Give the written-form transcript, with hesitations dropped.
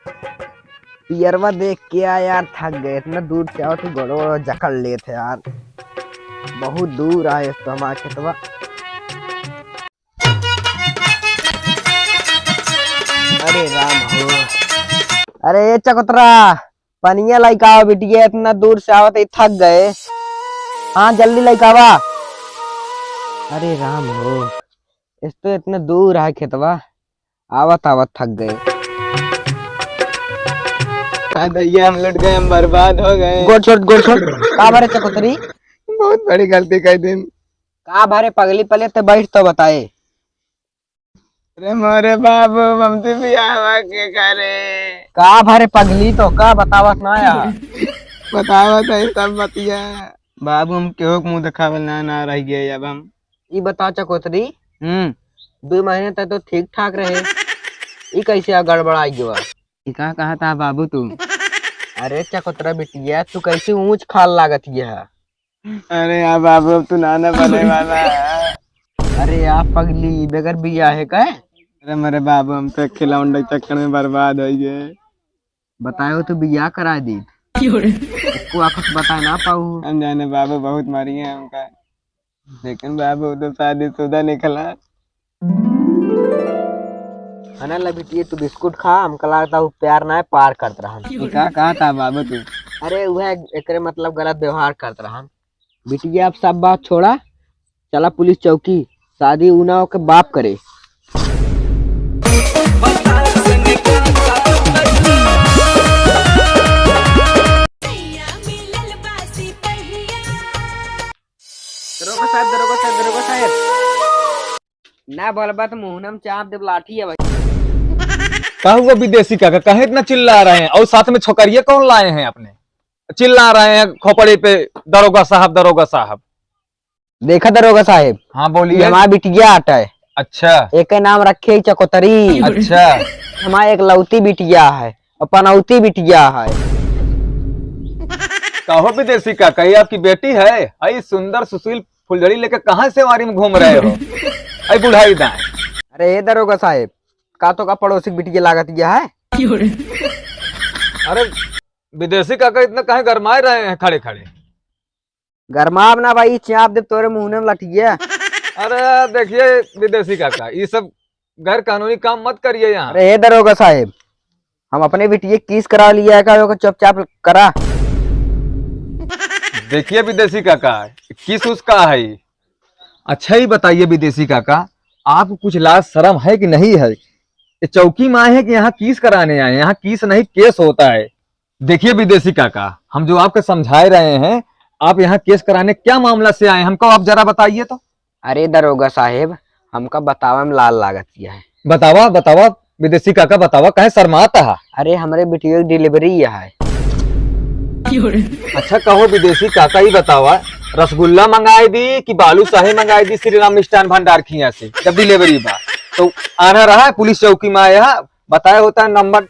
पियरवा देख के यार थक गए, इतना दूर से आओ तो गोड़ो जकड़ लिए थे यार, बहुत दूर आए तो हमारे खेतवा। अरे राम हो, अरे ये चकोतरा पनिया लाइक आओ बिटिया, इतना दूर से आओ तो थक गए। हाँ जल्दी लाइक आवा। अरे राम हो, इस तो इतना दूर है खेतवा, आवत आवत थक गए। भैया हम लुट गए, हम बर्बाद हो गए। गोड़ छोड़ का भरे चकोतरी, बहुत बड़ी गलती कर दी। का भरे पगली पले तो बैठ तो बताए। अरे मोरे बाबू हमसे बियाह के करे। का भरे पगली तो का बतावत ना यार। बतावत है सब बतिया। बाबू हम केहू मुंह दिखावल ना रह गए अब हम। ई बता चकोतरी, 2 महीने तक तो ठीक ठाक रहे, ई कैसे गड़बड़ाई गया। क्या कहा था बाबू तू? अरे चकोतरा बिटिया तू कैसे ऊंच खाल लागत है। अरे यार बाबू अब तू नाना बने वाला है। अरे आप पगली बगैर बिया है का? अरे मेरे बाबू हम तो खिलौंडे चक्कर में बर्बाद हो गए। बताओ तो बिया करा दी, इसको आपस बता ना पाऊ। हम जाने बाबू बहुत मारी है हमका, लेकिन बाबू तो शादीशुदा निकला। खाना ला बिटिया तू बिस्कुट खा, हमका लगता हूँ प्यार ना पार करत रहा। क्या कहा था बाबू तू? अरे वह एकरे मतलब गलत व्यवहार करत रहा। बिटिया अब सब बात छोड़ा, चला पुलिस चौकी, शादी उनाव के बाप करे। दरोगा साहब ना बोलबा तो मुहनम चाप दे लाठी है भाई। का हुआ विदेशी का कहे इतना चिल्ला रहे हैं, और साथ में छोकरिए कौन लाए हैं अपने, चिल्ला रहे हैं खोपड़े पे दरोगा साहब दरोगा साहब। देखा दरोगा साहब, हाँ बोलिए। हमारा बिटिया आता है। अच्छा एक नाम रखे चकोतरी। अच्छा, हमारा एक लौती बिटिया है और पनौती बिटिया है। कहो विदेशी का कही आपकी बेटी है? आई सुंदर सुशील फुलझड़ी लेकर कहाँ से वारी में घूम रहे हो? आई बुढ़ाई दाएं। अरे ये दरोगा साहब का तो का पड़ोसी बिटिया लागत यह है। अरे विदेशी काका इतना कहे गरमाए रहे हैं खड़े खड़े? गरमाब ना भाई, चाप दे तोरे मुहने में लठिया। अरे देखिए विदेशी काका, ये सब गैर कानूनी काम मत करिए यहाँ। अरे ये दरोगा साहब, हम अपने बिटिया किस करा लिया है का, चुपचाप करा। देखिए विदेशी काका, किस उसका है? अच्छा ही बताइए विदेशी काका, आपको कुछ लाज शर्म है कि नहीं है? ये चौकी में आए हैं कि यहाँ किस कराने आए हैं? यहाँ किस नहीं केस होता है। देखिए विदेशी काका, हम जो आपको समझाए रहे हैं, आप यहाँ केस कराने क्या मामला से आए हमको आप जरा बताइए तो। अरे दरोगा साहेब, हमका बतावा में लाल लागत है। बतावा बतावा विदेशी काका बतावा, कहे शर्माता है? अरे हमारे बिटिया की डिलीवरी है। अच्छा कहो विदेशी काका ही बतावा, रसगुल्ला मंगाई दी कि बालू शाही मंगाई दी श्री राम मिष्ठान भंडार खिया से जब डिलीवरी बा? तो आना रहा है पुलिस चौकी में आया, बताया होता है नंबर।